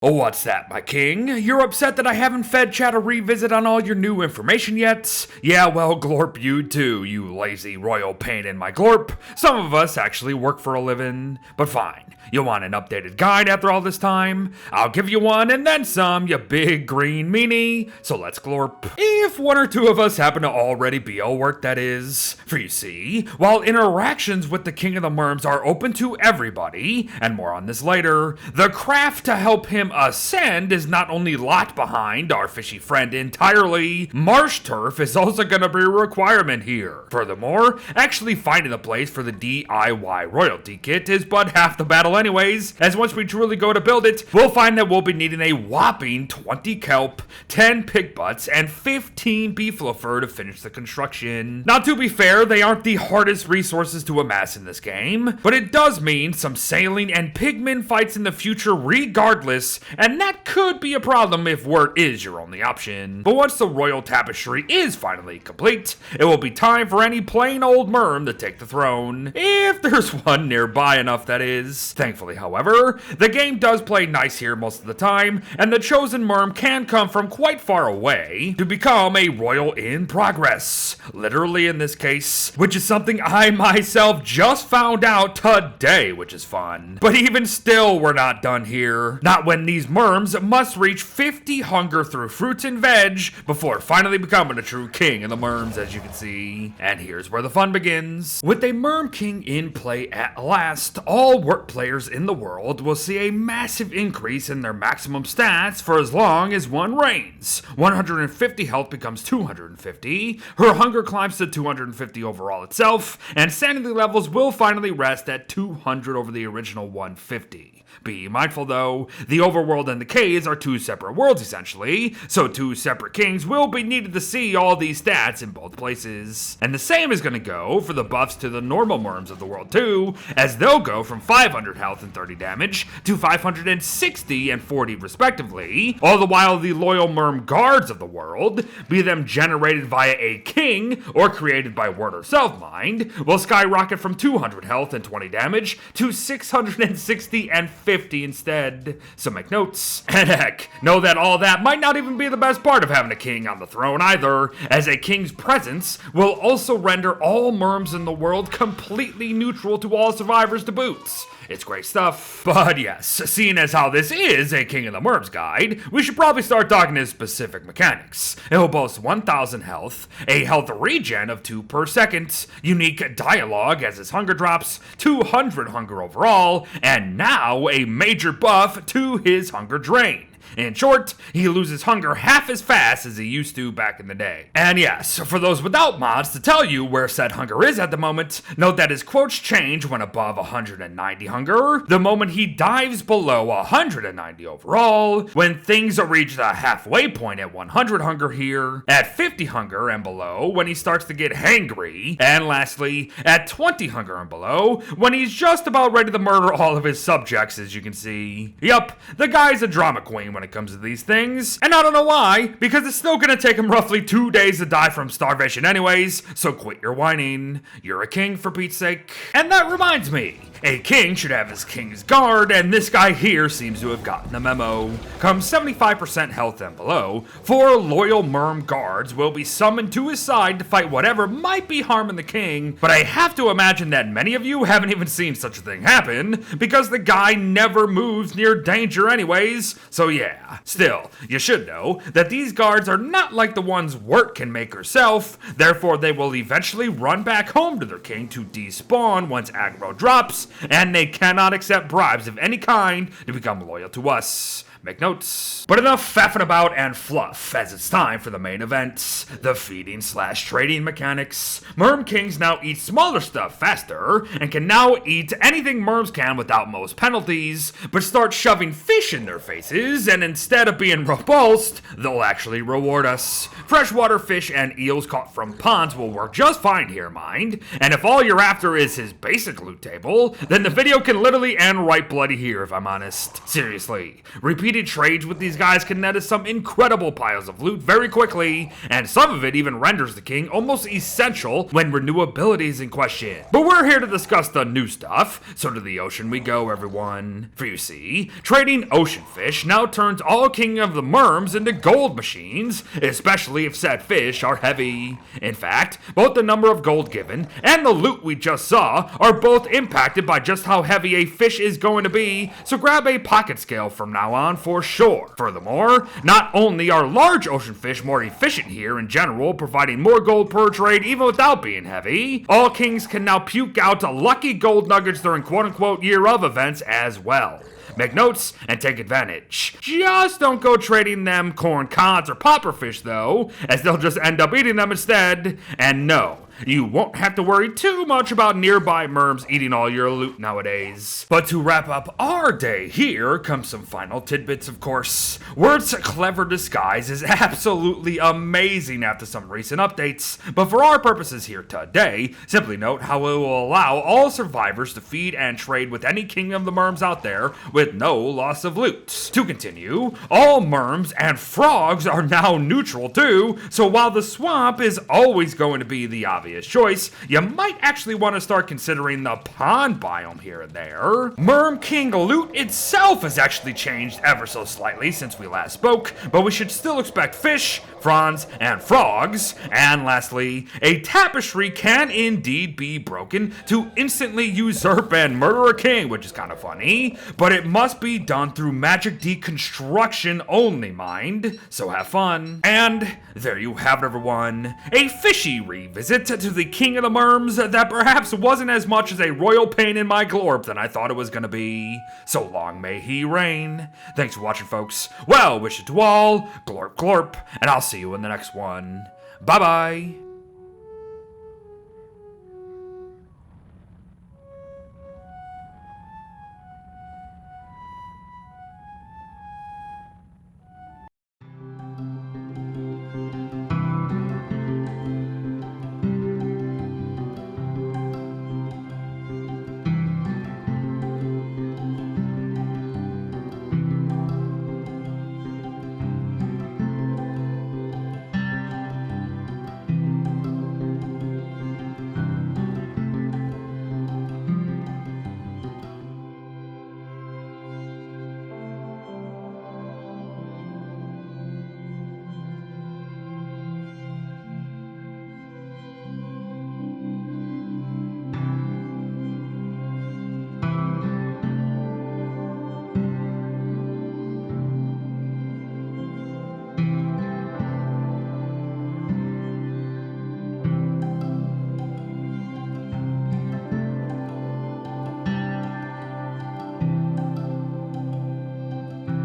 Oh, what's that, my king? You're upset that I haven't fed chat a revisit on all your new information yet? Yeah, well, glorp you too, you lazy royal pain in my glorp. Some of us actually work for a living. But fine, you want an updated guide after all this time? I'll give you one and then some, you big green meanie. So let's glorp. If one or two of us happen to already be all work, that is. For you see, while interactions with the King of the Merms are open to everybody, and more on this later, the craft to help him ascend is not only locked behind our fishy friend entirely, marsh turf is also going to be a requirement here. Furthermore, actually finding a place for the DIY royalty kit is but half the battle anyways, as once we truly go to build it, we'll find that we'll be needing a whopping 20 kelp, 10 pig butts, and 15 beefalo fur to finish the construction. Now to be fair, they aren't the hardest resources to amass in this game, but it does mean some sailing and pigmen fights in the future regardless, and that could be a problem if wort is your only option. But once the royal tapestry is finally complete, it will be time for any plain old merm to take the throne. If there's one nearby enough, that is. Thankfully, however, the game does play nice here most of the time, and the chosen merm can come from quite far away to become a royal in progress. Literally in this case, which is something I myself just found out today, which is fun. But even still, we're not done here. Not when these merms must reach 50 hunger through fruits and veg before finally becoming a true king of the merms, as you can see. And here's where the fun begins. With a merm king in play at last, all wort players in the world will see a massive increase in their maximum stats for as long as one reigns. 150 health becomes 250, her hunger climbs to 250 overall itself, and sanity levels will finally rest at 200 over the original 150. Be mindful though, the overworld and the caves are two separate worlds essentially, so two separate kings will be needed to see all these stats in both places. And the same is going to go for the buffs to the normal merms of the world too, as they'll go from 500 health and 30 damage to 560 and 40 respectively, all the while the loyal merm guards of the world, be them generated via a king or created by wort herself mind, will skyrocket from 200 health and 20 damage to 660 and 50 instead. So make notes. And heck, know that all that might not even be the best part of having a king on the throne either, as a king's presence will also render all merms in the world completely neutral to all survivors to boot. It's great stuff. But yes, seeing as how this is a King of the Merms guide, we should probably start talking his specific mechanics. It will boast 1000 health, a health regen of 2 per second, unique dialogue as his hunger drops, 200 hunger overall, and now a major buff to his hunger drain. In short, he loses hunger half as fast as he used to back in the day. And yes, for those without mods to tell you where said hunger is at the moment, note that his quotes change when above 190 hunger, the moment he dives below 190 overall, when things reach the halfway point at 100 hunger here, at 50 hunger and below when he starts to get hangry, and lastly, at 20 hunger and below when he's just about ready to murder all of his subjects, as you can see. Yup, the guy's a drama queen when it comes to these things, and I don't know why, because it's still gonna take him roughly 2 days to die from starvation anyways, so quit your whining. You're a king for Pete's sake. And that reminds me, a king should have his king's guard, and this guy here seems to have gotten the memo. Come 75% health and below, 4 loyal merm guards will be summoned to his side to fight whatever might be harming the king, but I have to imagine that many of you haven't even seen such a thing happen, because the guy never moves near danger anyways, so yeah. Still, you should know that these guards are not like the ones wort can make herself, therefore they will eventually run back home to their king to despawn once aggro drops, and they cannot accept bribes of any kind to become loyal to us. Make notes. But enough faffing about and fluff, as it's time for the main event, the feeding/trading mechanics. Merm kings now eat smaller stuff faster, and can now eat anything merms can without most penalties, but start shoving fish in their faces and instead of being repulsed, they'll actually reward us. Freshwater fish and eels caught from ponds will work just fine here, mind. And if all you're after is his basic loot table, then the video can literally end right bloody here, if I'm honest. Seriously, repeated trades with these guys can net us some incredible piles of loot very quickly, and some of it even renders the king almost essential when renewability is in question. But we're here to discuss the new stuff, so to the ocean we go, everyone. For you see, trading ocean fish now turns all king of the Merms into gold machines, especially if said fish are heavy. In fact, both the number of gold given and the loot we just saw are both impacted by just how heavy a fish is going to be, so grab a pocket scale from now on for sure. Furthermore, not only are large ocean fish more efficient here in general, providing more gold per trade even without being heavy, all kings can now puke out lucky gold nuggets during quote-unquote year of events as well. Make notes and take advantage. Just don't go trading them corn cons or popper fish though, as they'll just end up eating them instead. And no, you won't have to worry too much about nearby Merms eating all your loot nowadays. But to wrap up our day, here comes some final tidbits, of course. Word's clever disguise is absolutely amazing after some recent updates, but for our purposes here today, simply note how it will allow all survivors to feed and trade with any king of the Merms out there with no loss of loot. To continue, all Merms and frogs are now neutral too, so while the swamp is always going to be the obvious choice, you might actually want to start considering the pond biome here and there. Merm King loot itself has actually changed ever so slightly since we last spoke, but we should still expect fish, fronds, and frogs. And lastly, a tapestry can indeed be broken to instantly usurp and murder a king, which is kind of funny, but it must be done through magic deconstruction only, mind, so have fun. And there you have it, everyone, a fishy revisit to the king of the Merms that perhaps wasn't as much as a royal pain in my glorp than I thought it was gonna be. So long may he reign. Thanks for watching, folks. Well, wish it to all, glorp glorp, and I'll see you in the next one. Bye bye.